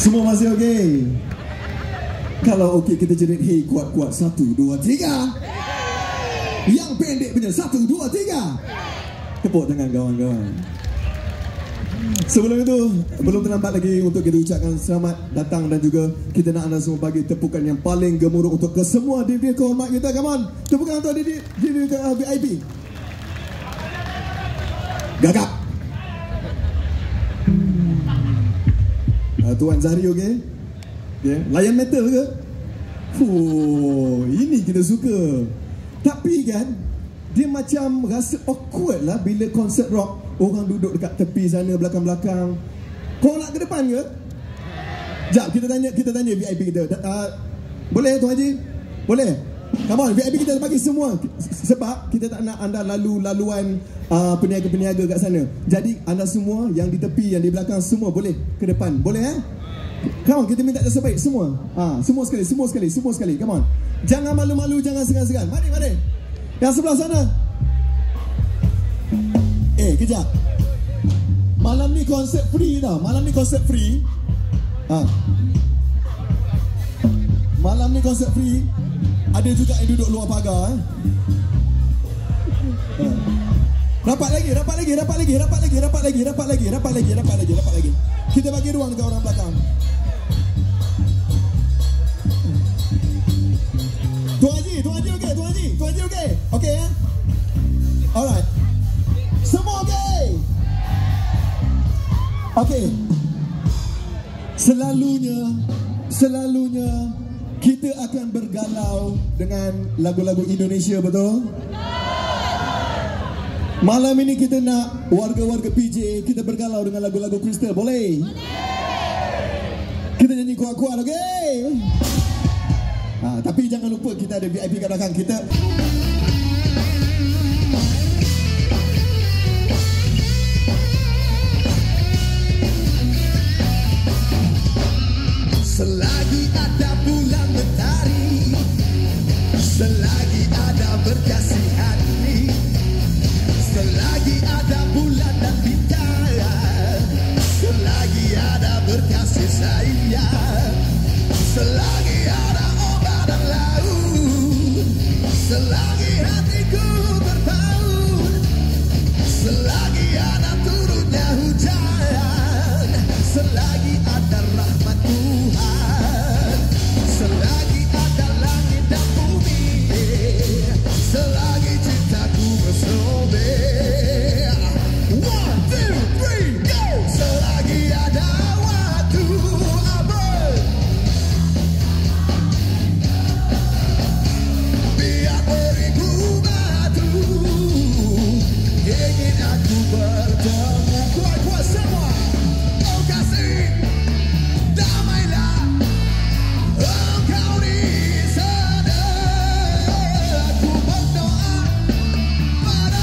Semua masih okey? Kalau okey kita jerit hey kuat-kuat 1, 2, 3. Yang pendek punya 1, 2, 3. Tepuk tangan kawan-kawan. Sebelum itu, belum terlambat lagi untuk kita ucapkan selamat datang dan juga kita nak anda semua bagi tepukan yang paling gemuruh untuk ke semua DVD kehormat kita. Come on, tepukan untuk DVD VIP. Gagap. Tuan Zahri okey? Okay. Layan metal ke? Ini kita suka. Tapi kan dia macam rasa awkward lah bila konsert rock. Orang duduk dekat tepi sana belakang-belakang. Kau nak ke depan ke? Jap, kita tanya VIP kita. Boleh Tuan Haji? Boleh? Come on, VIP kita bagi semua. Sebab kita tak nak anda laluan peniaga-peniaga kat sana. Jadi anda semua yang di tepi, yang di belakang semua boleh ke depan. Boleh Come on, kita minta yang sebaik semua. Semua sekali. Come on. Jangan malu-malu, jangan segan-segan. Mari. Yang sebelah sana. Kejap. Malam ni konsert free tau. Malam ni konsert free. Ada juga yang duduk luar pagar. Rapat lagi. Kita bagi ruang dekat orang belakang. Tuan Haji okey? Okey ya? Alright. Semua okey? Okey. Selalunya kita akan bergalau dengan lagu-lagu Indonesia, betul? Malam ini kita nak warga-warga PJ kita bergalau dengan lagu-lagu Kristen, boleh? Kita nyanyi kuat-kuat, okey? Tapi jangan lupa kita ada VIP kat belakang kita. Selagi ada bulan mentari, selagi ada berkasih hati, selagi ada bulan dan bintang, selagi ada berkasih sayang, selagi ada ombak dan laut, selagi hatiku berpaut, selagi ada turunnya hujan, selagi ada rahmat Tuhan, selagi ada langit dan bumi, selagi cintaku bersobek. 1, 2, 3, go! Selagi ada waktu abad, biar beriku batu, ingin aku bertemu. Kuat-kuat semua. Oh kasih, damailah engkau di sana. Aku berdoa pada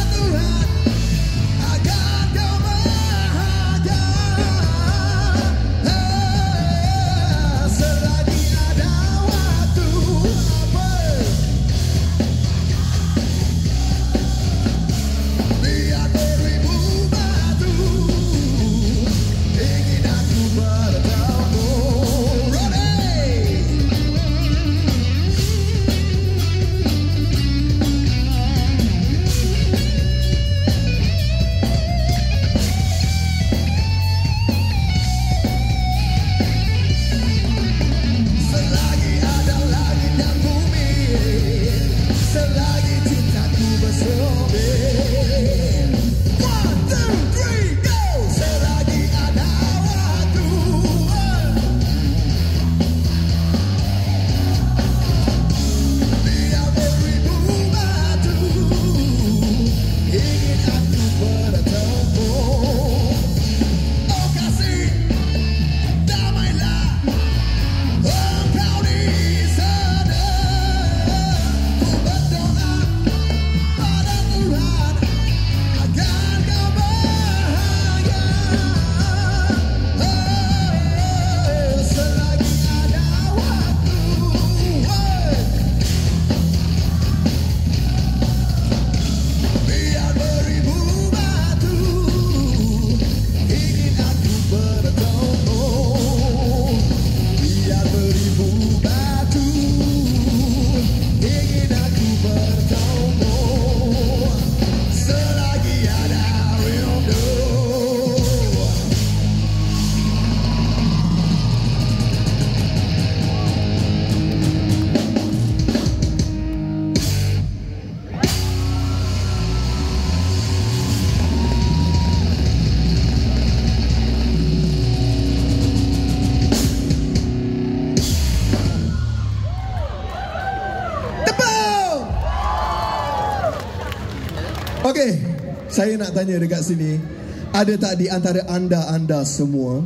Okey, saya nak tanya dekat sini, ada tak di antara anda semua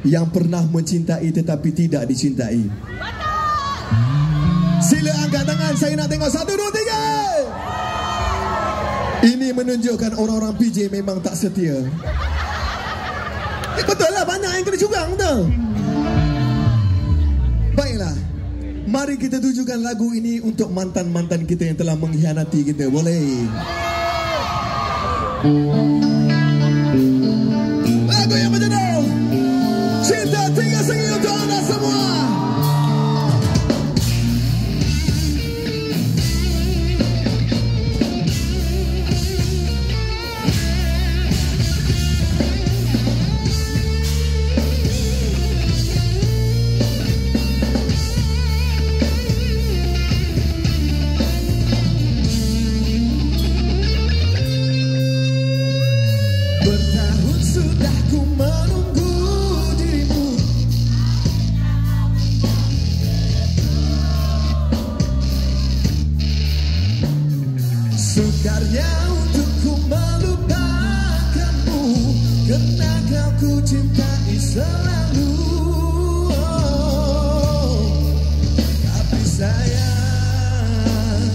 yang pernah mencintai tetapi tidak dicintai? Sila angkat tangan, saya nak tengok 1, 2, 3. Ini menunjukkan orang-orang PJ memang tak setia. Betul lah, banyak yang kena curang betul. Baiklah, mari kita tujukan lagu ini untuk mantan-mantan kita yang telah mengkhianati kita. Boleh? Lagu yang berjudul Cinta Tiga Segi untuk anda semua. Bertahun sudah ku menunggu dirimu, sukarnya untuk ku melupakanmu, karena kau ku cintai selalu. Tapi sayang,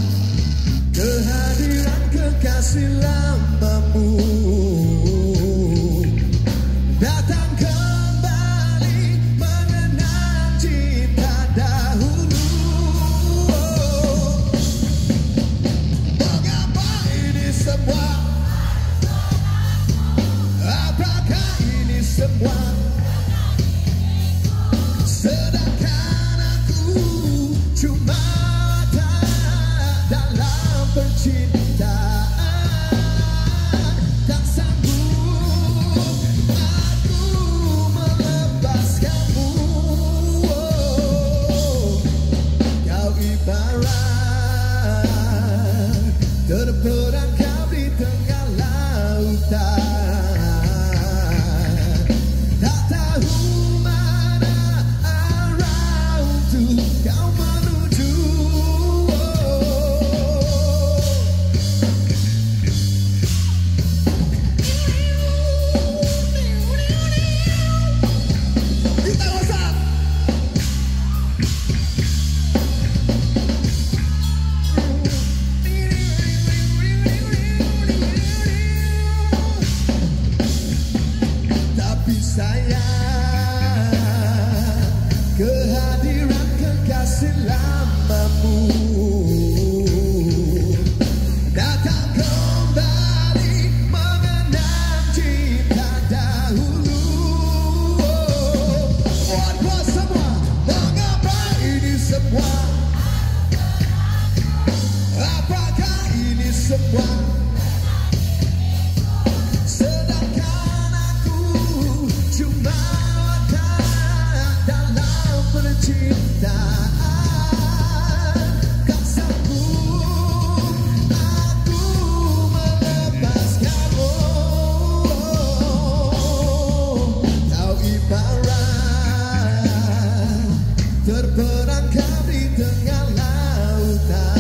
kehadiran kekasih lamamu datang kembali mengenang cinta dahulu. Mengapa ini semua? Apakah ini semua? Sedangkan aku cuma dalam percintaan. Tak sanggup aku melepaskanmu. Kau ibarat terperangkap di tengah lautan. Tak tahu mana arah untuk kau menuju. Kita rosak. Tapi sayang, kehadiran kekasih lamamu datang kembali mengenang cinta dahulu. Buat semua, mengapa ini semua? Apakah ini semua? Sedangkan aku cuma dalam percintaan. Tak sanggup aku melepaskanmu. Kau ibarat terperangkap di tengah lautan.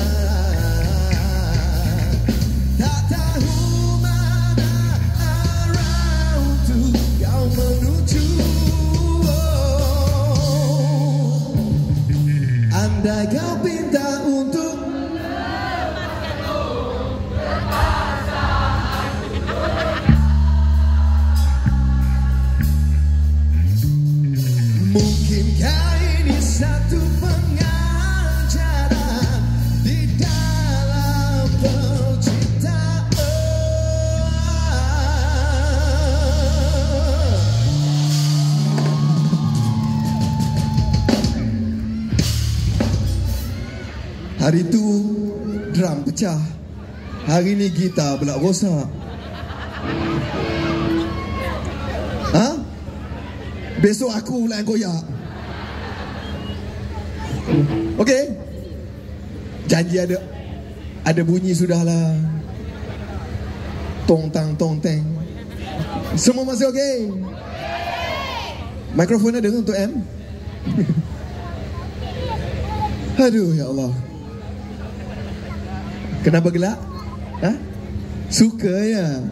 Tak tahu mana arah untuk kau menuju. Andai kau pinta untuk mungkinkah ini satu pengajaran di dalam percintaan. Hari tu drum pecah, hari ni gitar pula rosak. Ha? Besok aku pula yang koyak. Okey. Janji ada bunyi sudahlah. Tong tang tong teng. Semua masih okey? Mikrofon ada untuk M? Aduh ya Allah. Kenapa gelak? Ha? Suka ya?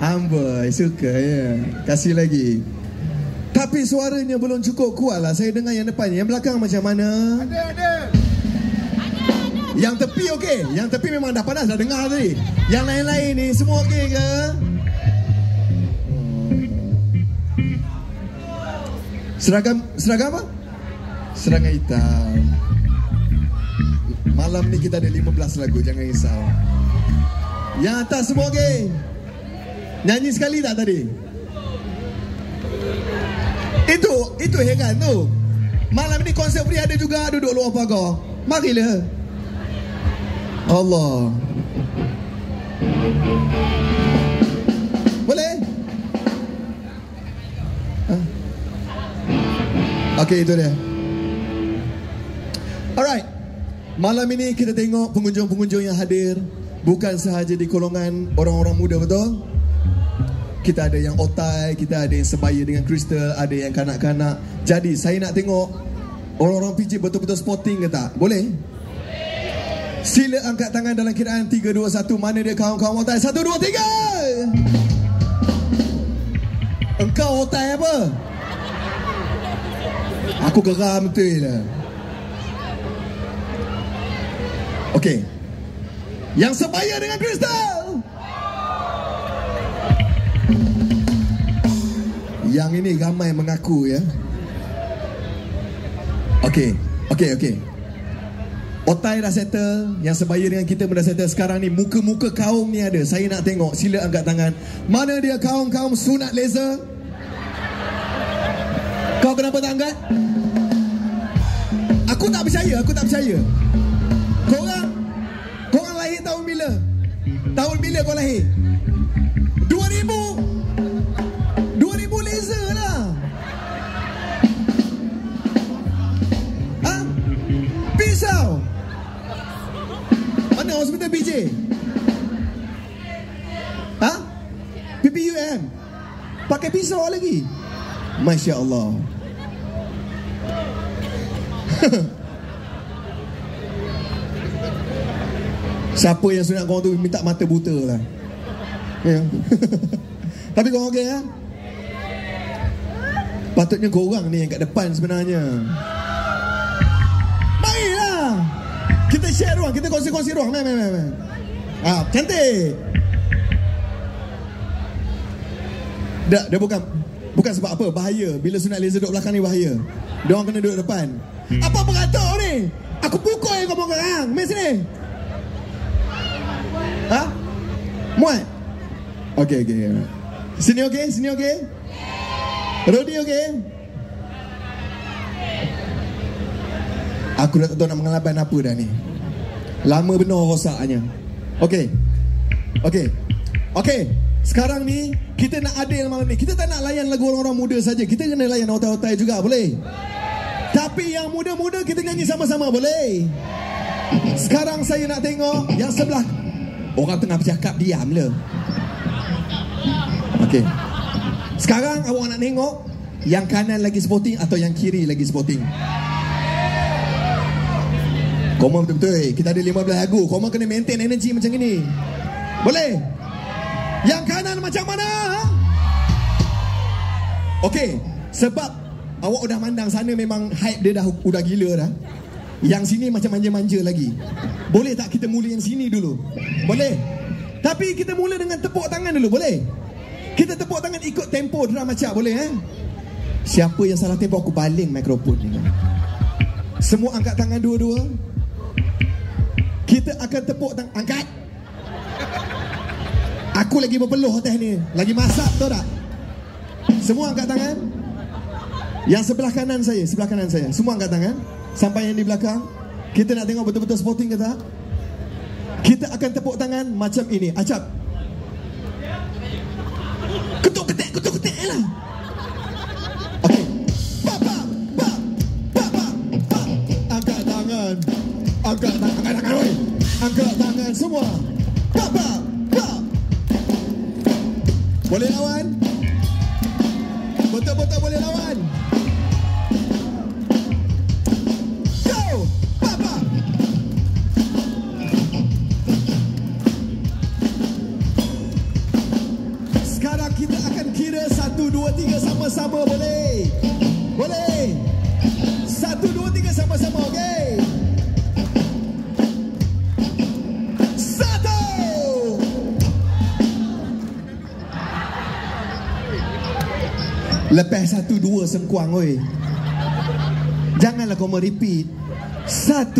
Amboi, suka ya. Kasih lagi. Tapi suaranya belum cukup kuat lah. Saya dengar yang depan. Yang belakang macam mana? Ada. Yang tepi okey. Yang tepi memang dah panas, dah dengar tadi. Yang lain-lain ni semua okey ke? Seragam apa? Seragam hitam. Malam ni kita ada 15 lagu, jangan risau. Yang atas semua okey. Nyanyi sekali tak tadi? Itu heran tu. Malam ni konsert free ada juga, duduk luar pagar. Marilah. Allah. Boleh? Okey, itu dia. Alright. Malam ini kita tengok pengunjung-pengunjung yang hadir bukan sahaja di golongan orang-orang muda, betul? Kita ada yang otai, kita ada yang sebaya dengan Crystal, ada yang kanak-kanak. Jadi saya nak tengok orang-orang PJ betul-betul sporting ke tak? Boleh? Sila angkat tangan dalam kiraan 3, 2, 1. Mana dia kawan-kawan otai? 1, 2, 3. Engkau otai apa? Aku geram betul lah. Okey. Yang sebaya dengan Crystal. Yang ini ramai mengaku ya. Okey. Otai dah settle, yang sebaya dengan kita pun dah settle. Sekarang ni muka-muka kaum ni ada. Saya nak tengok, sila angkat tangan. Mana dia kaum-kaum sunat laser? Kau kenapa tak angkat? Aku tak percaya. Korang lahir tahun bila? Tahun bila kau lahir? 2000 laser lah. Pisau. Mana hospital PJ? PPUM. Pakai pisau lagi. Masya Allah. Siapa yang sunat korang tu minta mata buta lah ya. Tapi korang okey ya? Patutnya korang ni yang kat depan sebenarnya. Marilah kita share ruang, kita kongsi-kongsi ruang. Main. Cantik. Dia bukan sebab apa, bahaya. Bila sunat laser duduk belakang ni bahaya. Dia orang kena duduk depan. Apa beratur ni? Aku pukul yang kau sekarang. Main sini. Muat? Okey. Sini okey? Rodi okey? Aku dah tak tahu nak mengelaban apa dah ni. Lama benar rosaknya. Okey. Sekarang ni kita nak adil malam ni. Kita tak nak layan lagu orang-orang muda saja. Kita kena layan otai-otai juga, boleh? Tapi yang muda-muda kita nyanyi sama-sama, boleh? Sekarang saya nak tengok yang sebelah. Orang tengah bercakap, diam le. Okey. Sekarang awak nak tengok yang kanan lagi sporting atau yang kiri lagi sporting? Korang betul-betul. Kita ada 15 lagu. Korang kena maintain energy macam ini. Boleh? Yang kanan macam mana? Okey. Sebab awak dah mandang sana memang hype dia dah gila dah. Yang sini macam manja-manja lagi. Boleh tak kita mula yang sini dulu? Boleh? Tapi kita mula dengan tepuk tangan dulu, boleh? Kita tepuk tangan ikut tempo drum macam, boleh Siapa yang salah tempo aku baling mikrofon ni. Semua angkat tangan dua-dua. Kita akan tepuk tangan. Angkat. Aku lagi berpeluh atas ni. Lagi masak, tahu tak? Semua angkat tangan. Yang sebelah kanan saya. Semua angkat tangan. Sampai yang di belakang. Kita nak tengok betul-betul sporting ke tak? Kita akan tepuk tangan macam ini. Acap. Ketuk-ketik lah. Okey. Angkat tangan. Angkat tangan semua. Boleh lawan? Betul-betul boleh lawan. Go! Papa! 2, 3 sama-sama boleh? Boleh? 1, 2, 3 sama-sama, okey? 1. Lepas 1, 2 sengkuang, oi. Janganlah kau repeat. 1.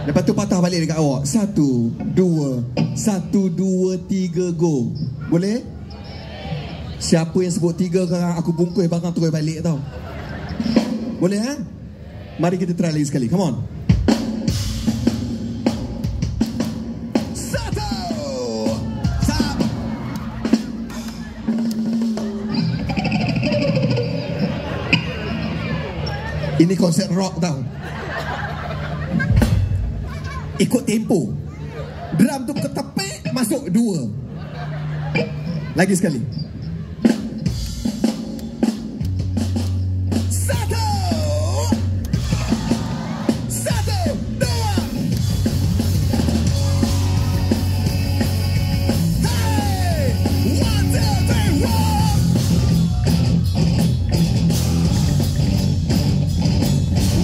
Lepas tu patah balik dekat awak. 1, 2, 1, 2, 3, go. Boleh? Siapa yang sebut 3 sekarang aku bungkus barang terus balik tau. Boleh ha? Mari kita try lagi sekali. Come on. 1. Stop. Ini konsep rock tau. Ikut tempo. Drum tu ketepek, masuk 2. Lagi sekali. 1. 1, 2. Hey! 1, 2, 3, rock!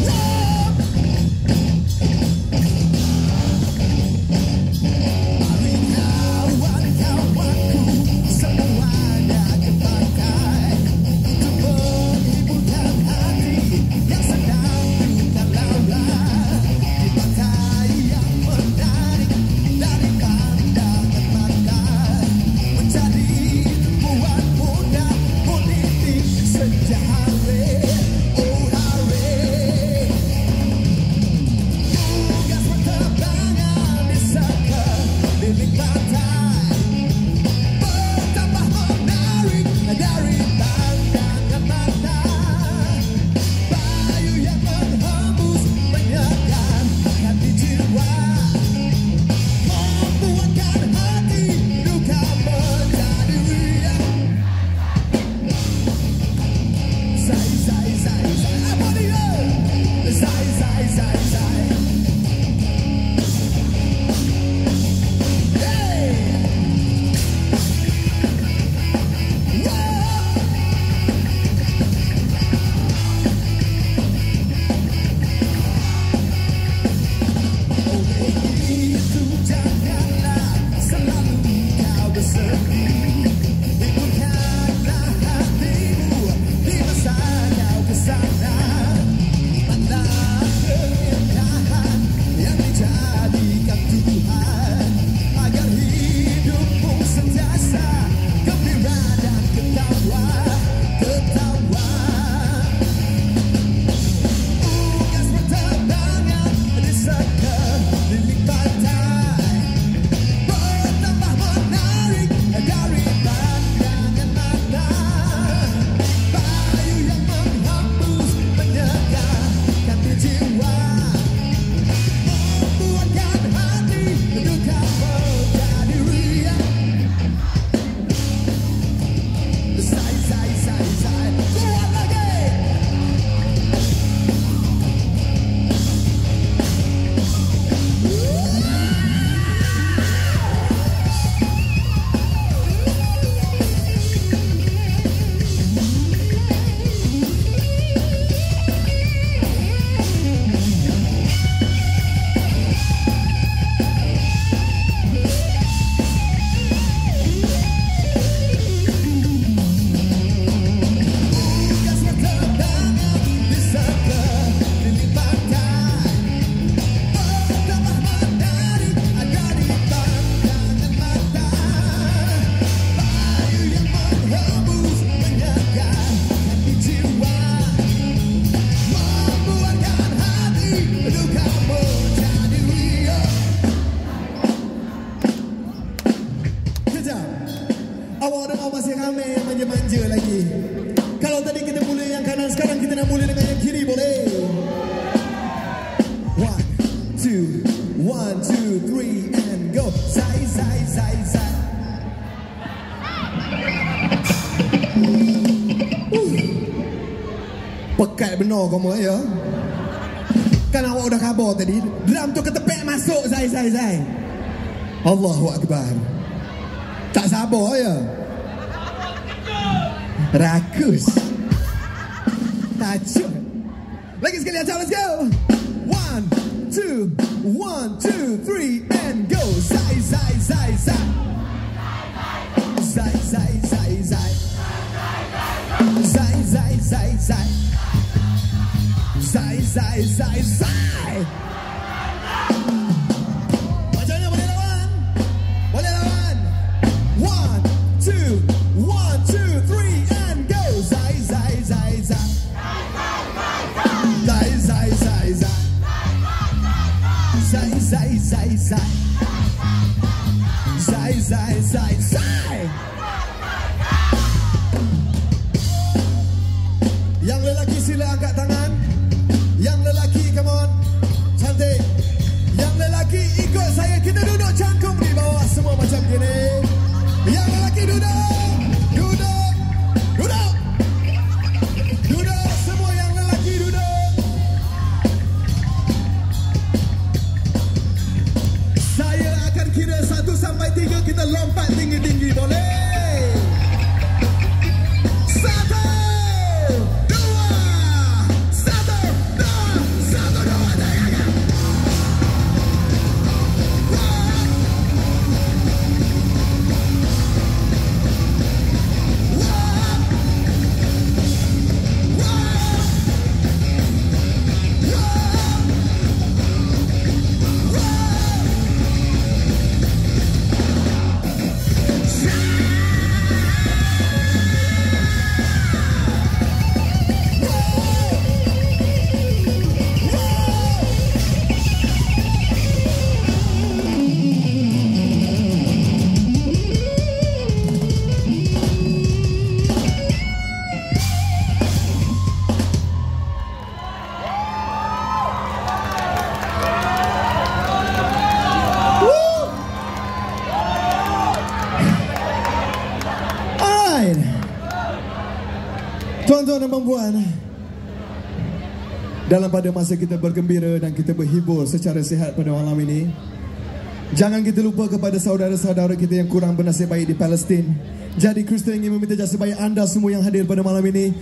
Rock! Kawan-kawanku semuanya kepakai untuk menghiburkan hati yang sedang duka lala. Dipakai yang menarik dari pandangan mata, menjadi tumpuan muda politik sejak hari. Oh hari, tugas pertambangan di sekeliling pantai bertambah menarik dari pandangan mata. Bayu yang menghembus menyegarkan hati jiwa, membuatkan hati duka menjadi riang. Zai, zai, zai, zai, apa dia? Zai, zai, zai, zai. Hey! Itu janganlah selalu kau bersedih. Hiburkanlah hatimu di masa kau kesana. Mana keindahan yang dijadikan Tuhan, agar hidupmu sentiasa gembira dan ketawa, ketawa. Tugas pertambangan di sekeliling pantai bertambah menarik dari pandangan mata. Bayu yang menghembus menyegarkan jiwa, membuatkan hati duka menjadi riang. Zai, zai, zai, zai, kuat lagi. Tugas pertambangan di sekeliling pantai bertambah menarik dari pandangan mata. Bayu yang menghembus menyegarkan jiwa, membuatkan hati duka menjadi riang. Kejap. Awak dengar masih ramai yang manja-manja lagi. Kalau tadi kita mula yang kanan, sekarang kita nak mula dengan yang kiri, boleh? 1, 2, 1, 2, 3 and go. Zai, zai, zai, zai. Pekat benar kamu ya. Kan awak dah khabar tadi. Drum tu ketepek masuk, zai, zai, zai. Allahu Akbar. Tak sabar ya. Rakus. Tajuk. Lagi sekali acap, let's go. 1, 2, 1, 2, 3 and go. Zai, zai, zai, zai. Zai, zai, zai, zai. Zai, zai, zai, zai. Zai, zai, zai, zai. Macam mana boleh lawan? Boleh lawan. 1, 2, 1, 2, 3 and go. Zai, zai, zai, zai. Zai, zai, zai, zai. Zai, zai, zai, zai. Zai, zai, zai, zai. Yang lelaki sila angkat tangan. Yang lelaki, come on. Cantik. Yang lelaki ikut saya. Kita duduk cangkung di bawah semua macam gini. Yang lelaki duduk. Duduk. Duduk. Duduk. Semua yang lelaki duduk. Saya akan kira 1 sampai 3. Kita lompat tinggi-tinggi. Boleh? 1. Tuan-tuan dan puan-puan, dalam pada masa kita bergembira dan kita berhibur secara sihat pada malam ini, jangan kita lupa kepada saudara-saudara kita yang kurang bernasib baik di Palestin. Jadi Kristen ingin meminta jasa baik anda semua yang hadir pada malam ini,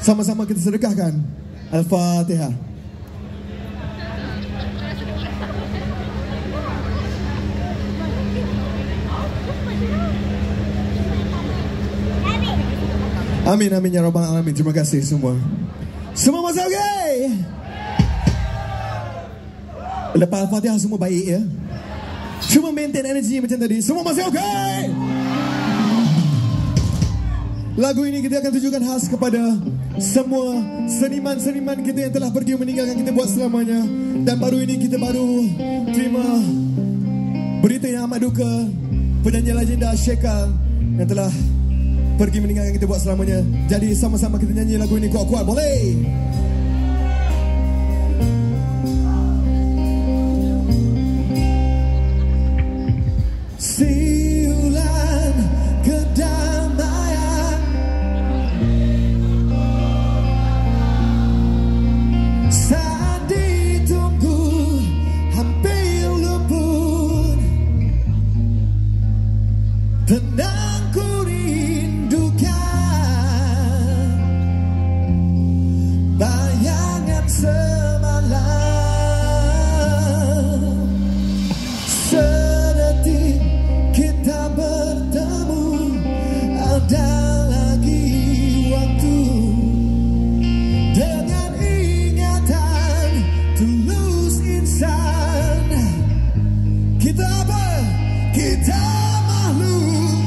sama-sama kita sedekahkan. Al-Fatihah. Amin, amin ya rabbal alamin. Terima kasih semua. Semua masuk okey? Lepas Al-Fatihah semua baik ya. Cuma maintain energy macam tadi. Semua masih okey? Lagu ini kita akan tujukan khas kepada semua seniman-seniman kita yang telah pergi meninggalkan kita buat selamanya. Dan baru ini kita baru terima berita yang amat duka, penyanyi legenda Sheikal yang telah pergi meninggalkan kita buat selamanya. Jadi sama-sama kita nyanyi lagu ini kuat-kuat, boleh? Siulan kedamaian saat ditunggu hampir luput, tenangku bayangan semalam. Sedetik kita bertemu, ada lagi waktu. Dengan ingatan tulus insan, kita apa? Kita makhluk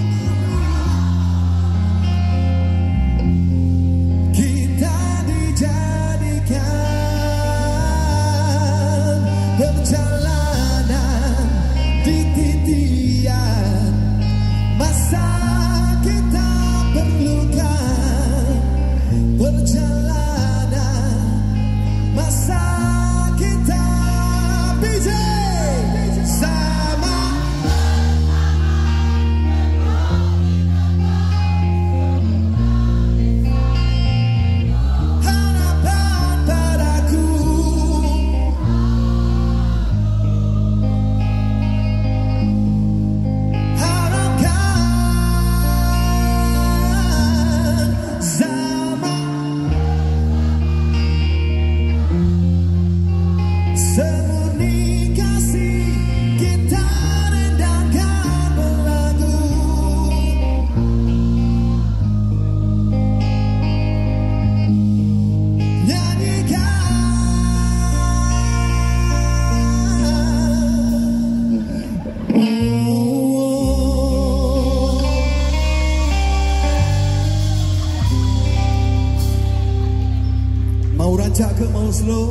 kocak ke mau slow?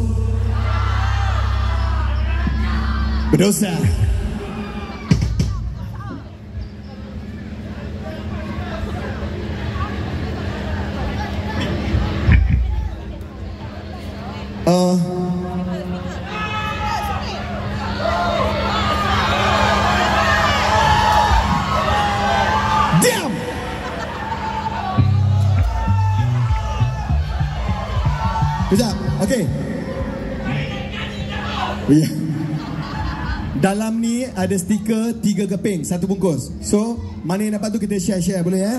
Berdosa. Diam. Kejap. Okey. Ya. Dalam ni ada stiker 3 keping, 1 bungkus. So, mana yang dapat tu kita share-share boleh ya?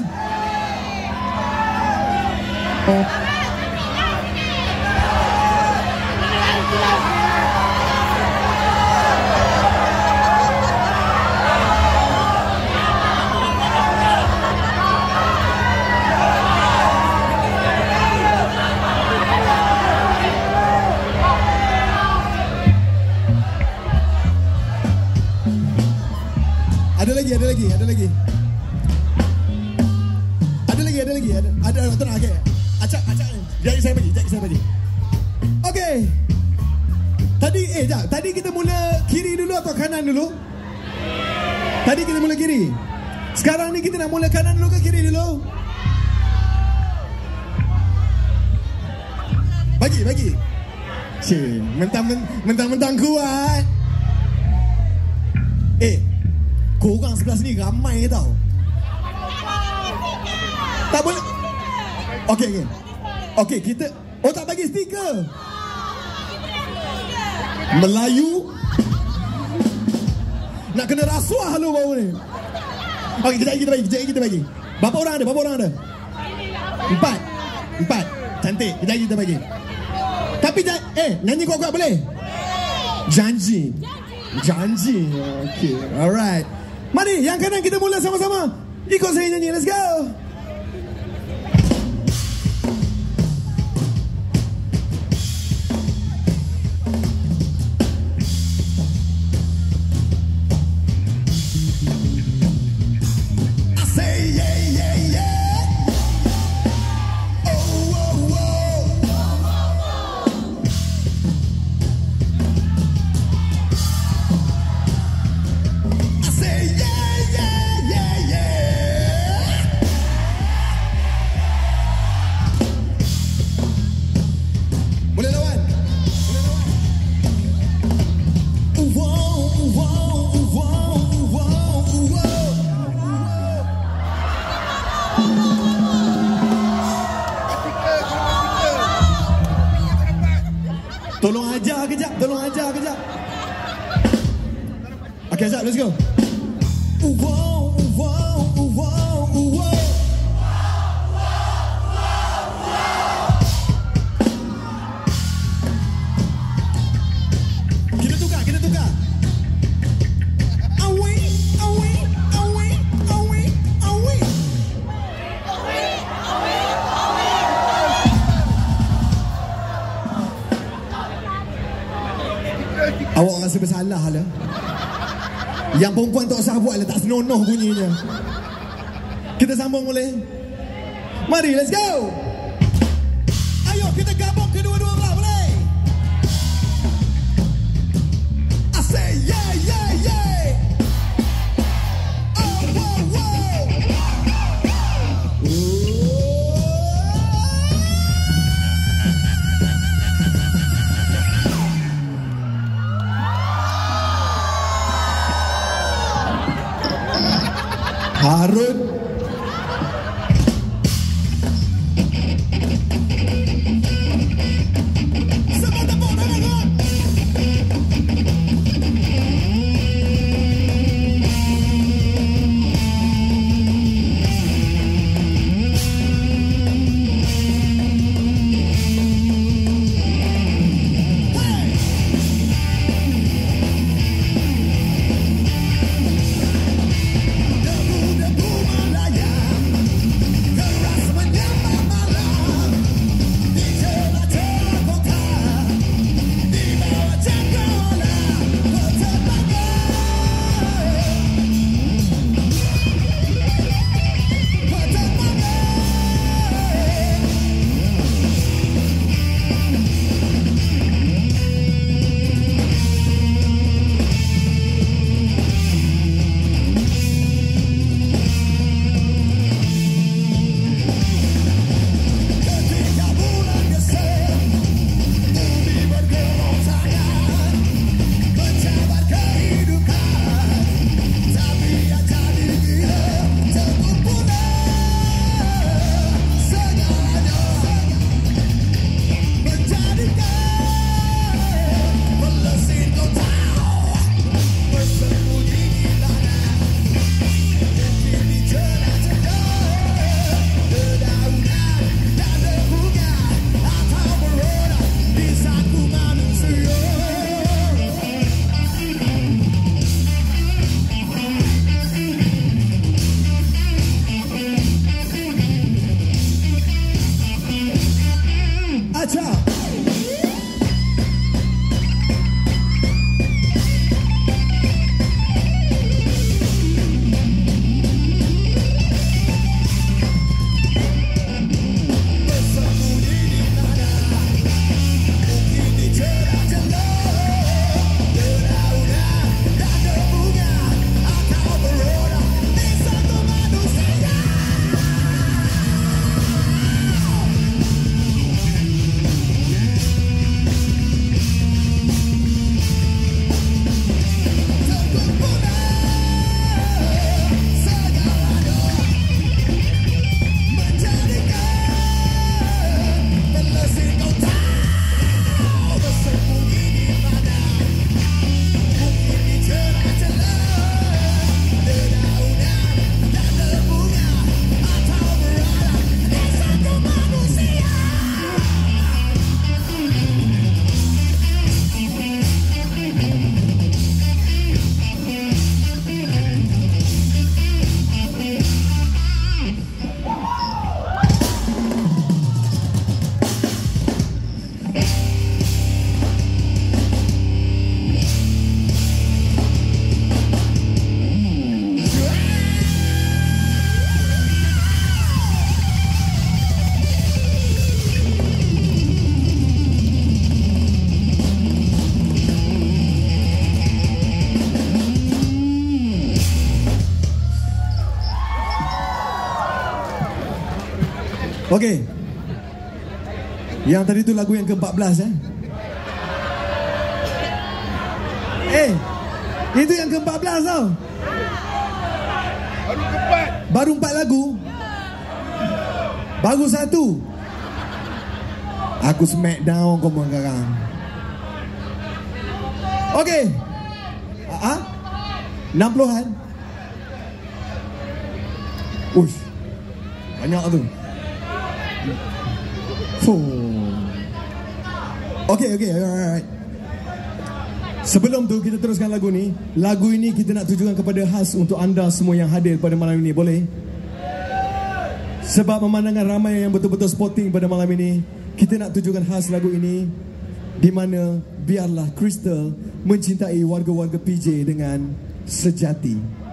Ada lagi. Ada tenang, okey. Acak ni. Jap saya bagi. Okey. Tadi kita mula kiri dulu atau kanan dulu? Tadi kita mula kiri. Sekarang ni kita nak mula kanan dulu ke kiri dulu? Bagi. Cik, mentang-mentang kuat. Korang sebelah sini ramai tau. Tak boleh. Okey, kita tak bagi stiker. Melayu nak kena rasuah lu bau ni. Okey, kita bagi. Berapa orang ada? 4. Cantik. Kita bagi. Tapi nyanyi kuat-kuat boleh? Janji. Okey, alright. Mari, yang kanan kita mula sama-sama. Ikut saya nyanyi, let's go. Tolong ajar kejap. Okay, sekejap, let's go. Kita tukar. Awi. Awak rasa bersalah lah. Yang perempuan tak usah buat lah, tak senonoh bunyinya. Kita sambung boleh? Mari, let's go. Ayo kita gabung kedua-dua belah, boleh? I say yeah. Harun. Semua tepuk tangan. Debu Melayu. Okey. Yang tadi tu lagu yang ke-14 itu yang ke-14 tau. Baru 4 lagu. Baru 1. Aku smackdown kau sekarang. Okey. 60-an. Uish. Banyak tu. Okey, alright. Sebelum tu kita teruskan lagu ni. Lagu ini kita nak tujukan kepada khas untuk anda semua yang hadir pada malam ini, boleh? Sebab memandangkan ramai yang betul-betul sporting pada malam ini, kita nak tujukan khas lagu ini, di mana biarlah Crystal mencintai warga-warga PJ dengan sejati.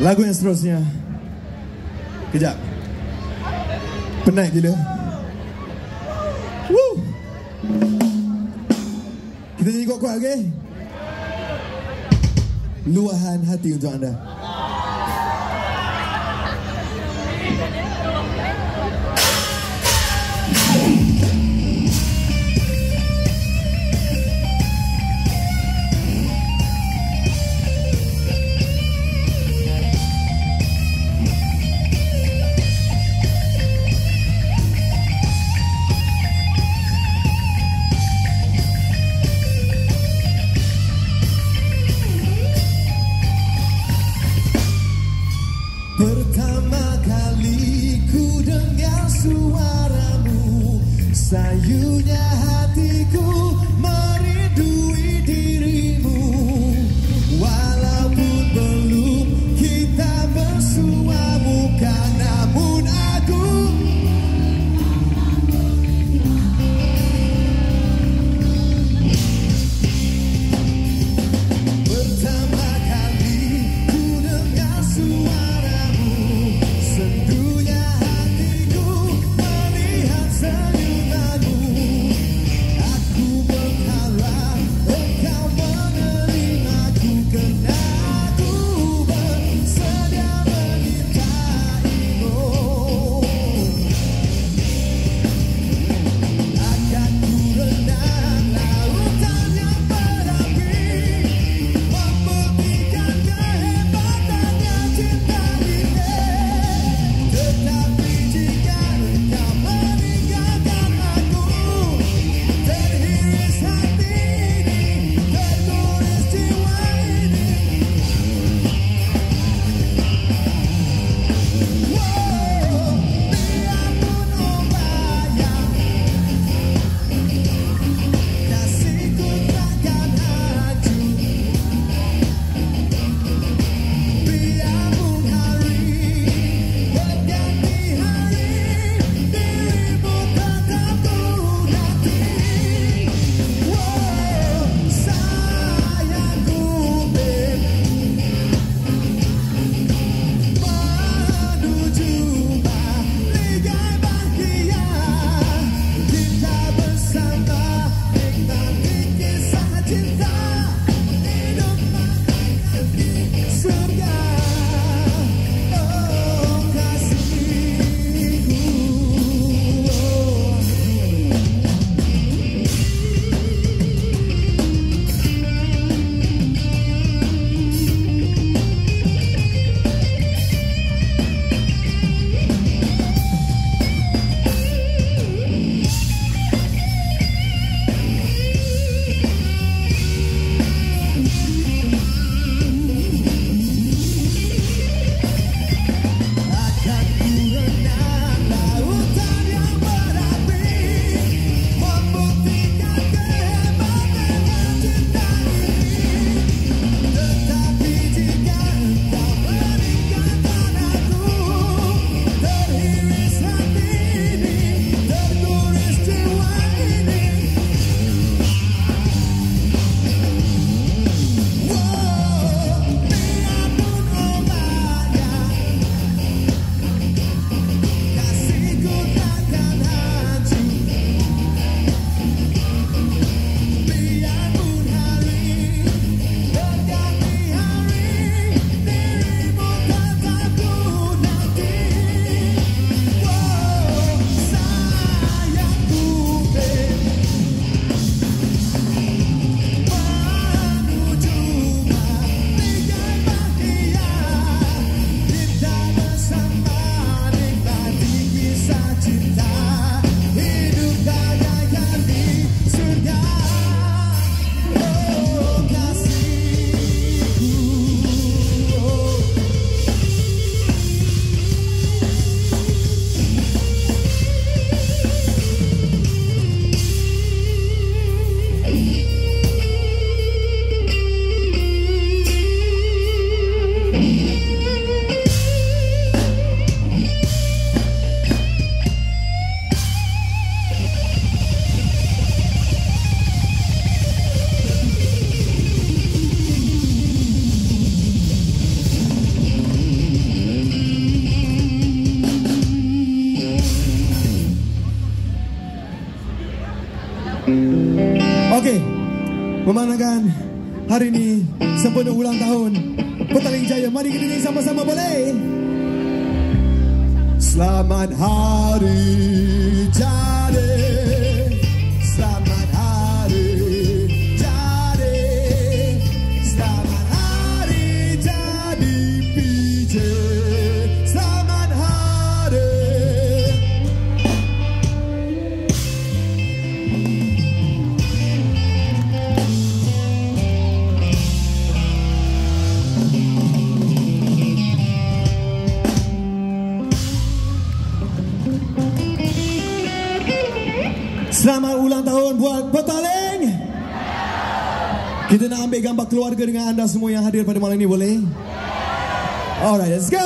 Lagu yang seterusnya. Kejap. Penat gila. Woo. Kita nyanyi kuat-kuat, okey? Luahan hati untuk anda. Pertama kali ku dengar suaramu, sayunya hatiku merindui dirimu. Walaupun belum kita bersua muka, namun aku pertama kali ku dengar suara sendunya hatiku melihat senyumanmu. Okey, memandangkan hari ini sempena ulang tahun Petaling Jaya, mari kita nyanyi sama-sama, boleh? Selamat Hari Jadi, selamat Hari Jadi, selamat Hari Jadi PJ, selamat Hari. Selamat ulang tahun buat Petaling. Kita nak ambil gambar keluarga dengan anda semua yang hadir pada malam ini, boleh? Alright, let's go.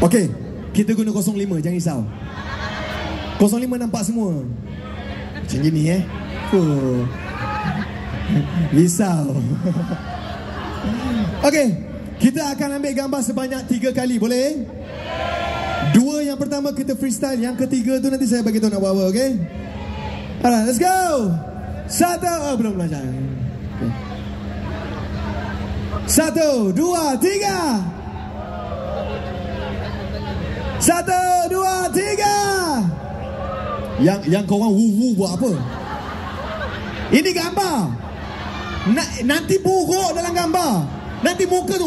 Okey, kita guna 05, jangan risau. 05 nampak semua. Macam gini risau. Okey, kita akan ambil gambar sebanyak 3 kali, boleh? 2 yang pertama kita freestyle, yang ketiga tu nanti saya bagi tahu nak buat apa, okey? Alright, let's go. 1, belum belajar. Okay. 1, 2, 3. 1, 2, 3. Yang korang wuh buat apa? Ini gambar. Nanti buruk dalam gambar. Nanti muka tu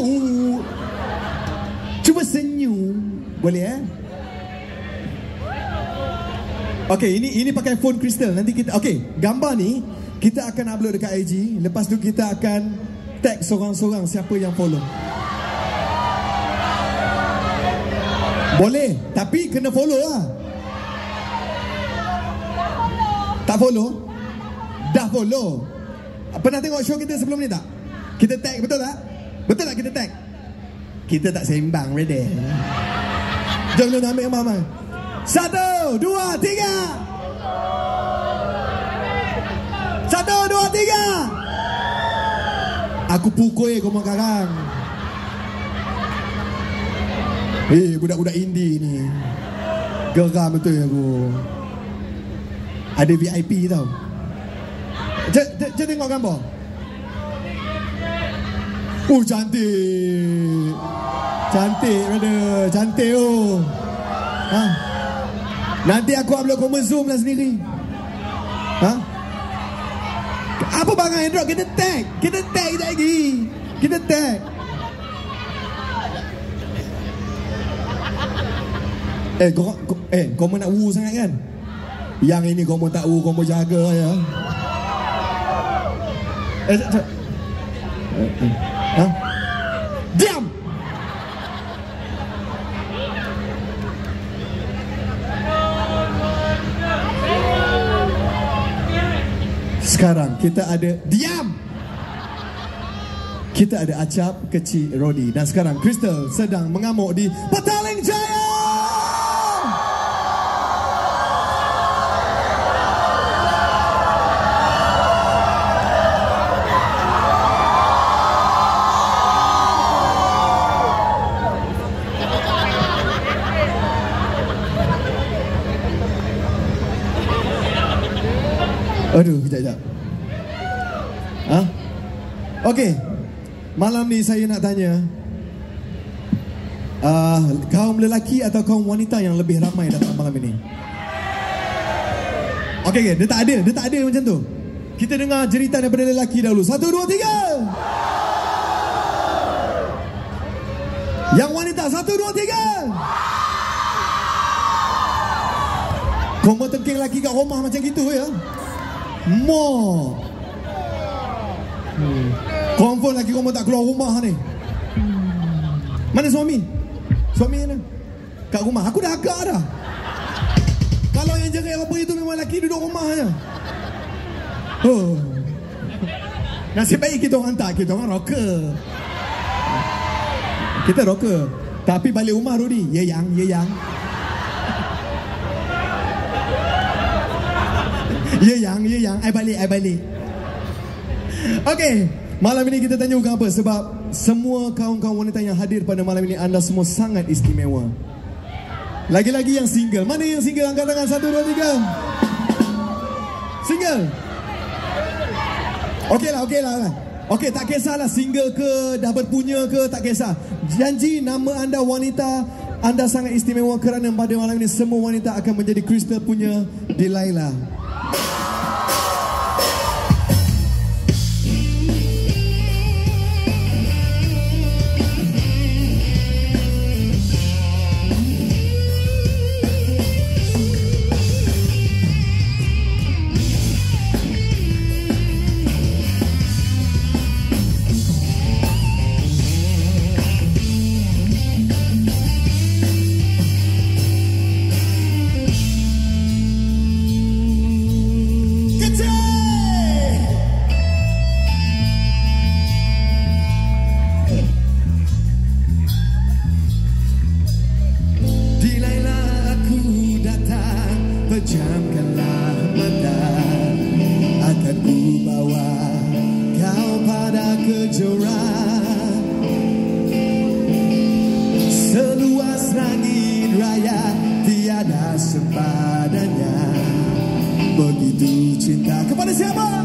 cuba senyum, boleh Okey, ini pakai phone crystal. Nanti kita gambar ni kita akan upload dekat IG. Lepas tu kita akan tag sorang-sorang siapa yang follow. Boleh, tapi kena follow lah. Tak follow? Dah follow. Pernah tengok show kita sebelum ni tak? Kita tag, betul tak? Betul tak kita tag? Kita tak sembang, ready? Jom nak ambil mama. 1, 2, 3. 1, 2, 3. Aku pukul kau sekarang. Budak-budak indie ni geram betul aku. Ada VIP tau. Jom tengok gambar. Cantik. Cantik, brother. Cantik Nanti aku upload komen Zoom lah sendiri. Apa bang Android? Kita tag sekejap lagi. Kita tag. Kau nak wu sangat kan? Yang ini kau tak wu, kau jaga ya. Diam. Sekarang kita ada diam. Kita ada Acap, Kecil, Rodi. Dan sekarang Crystal sedang mengamuk di Petaling Jaya. Aduh, kejap. Okey. Malam ni saya nak tanya, kaum lelaki atau kaum wanita yang lebih ramai datang malam ini? Okey, dia tak ada macam tu. Kita dengar jeritan daripada lelaki dahulu. 1, 2, 3. Yang wanita 1, 2, 3. Kau mau tengking lelaki kat rumah macam gitu ya? More. Confirm lagi kau tak keluar rumah ni. Mana suami? Suami mana? Kat rumah. Aku dah agak dah. Kalau yang jerit apa itu memang lelaki duduk rumah je. Nasib baik kita orang tak. Kita orang rocker. Kita rocker. Tapi balik rumah Rudi, ye yang. Ye yang, I balik. Okey, Malam ini kita tanya bukan apa, sebab semua kawan-kawan wanita yang hadir pada malam ini, anda semua sangat istimewa. Lagi-lagi yang single. Mana yang single? Angkat tangan. 1, 2, 3. Single? Okeylah. Okey, tak kisahlah single ke, dah berpunya ke, tak kisah. Janji nama anda wanita, anda sangat istimewa kerana pada malam ini semua wanita akan menjadi Crystal punya Delilah. Pejamkanlah mata, akan ku bawa kau pada kejora. Seluas langit raya tiada sepadannya. Begitu cinta kepada siapa?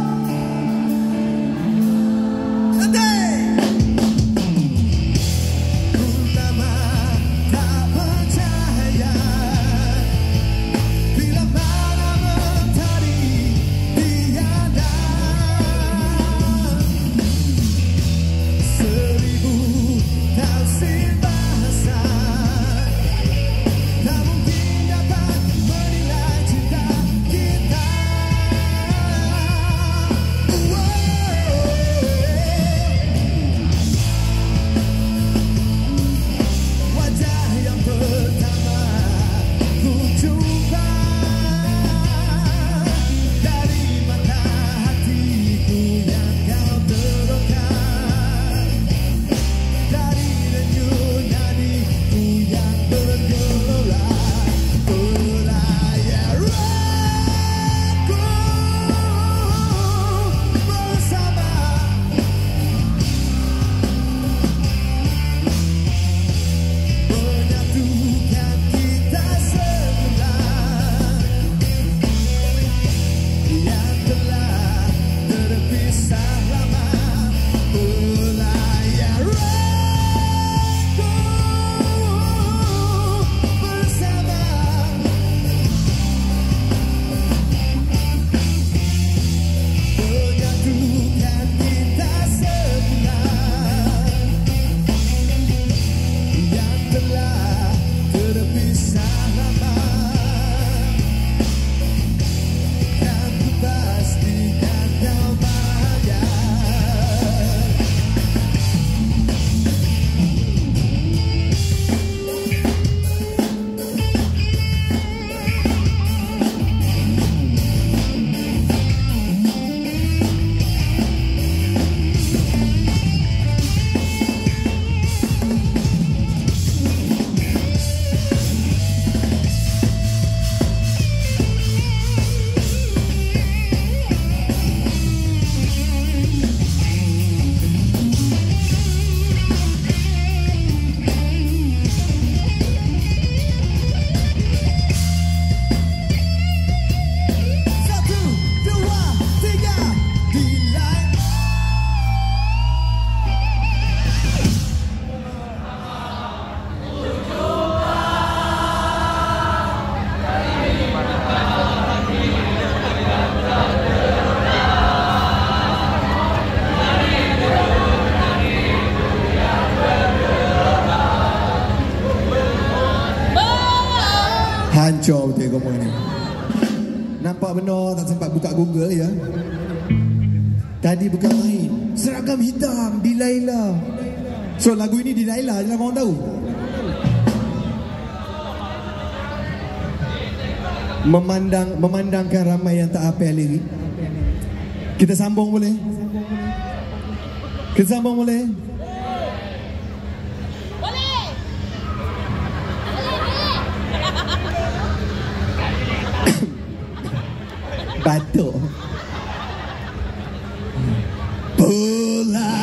Hancur betul kau ni. Nampak benar, tak sempat buka Google ya. Tadi bukan main. Seragam hitam Delilah. So lagu ini Delilah je lah korang tahu. Memandangkan ramai yang tak hafal lirik. Kita sambung boleh? Kita sambung boleh? Batuk. Bola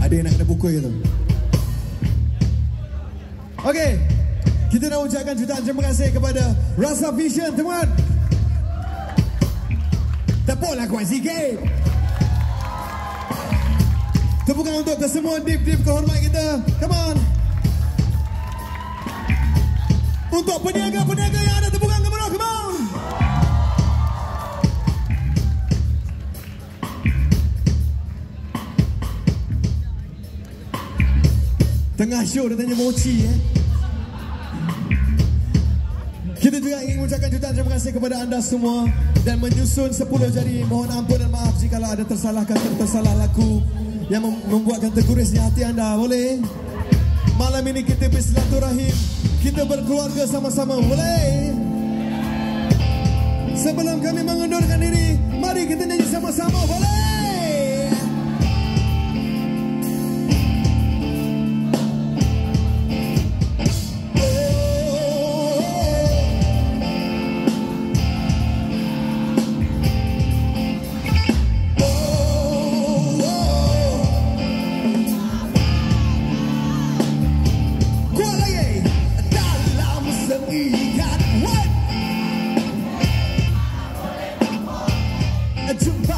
Ada yang nak kena pukul gitu. Okey, kita nak ucapkan jutaan terima kasih kepada Rasa Vision, teman. Tepuklah kuat sikit. Tepukan untuk kesemua dip-dip kehormat kita. Come on. Untuk peniaga-peniaga yang ada, tepukan kepada, come on. Tengah show dia tanya mochi Kita juga ingin mengucapkan jutaan terima kasih kepada anda semua dan menyusun 10 jari. Mohon ampun dan maaf jika ada tersalah kata, tersalah laku yang membuatkan tergurisnya hati anda. Boleh? Malam ini kita bersilaturahim, kita berkeluarga sama-sama. Boleh? Sebelum kami mengundurkan diri, mari kita nyanyi sama-sama. Boleh? Jumpa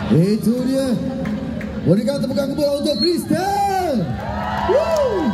Itu dia. Berikan tepukan kepala untuk Kristen. Woo!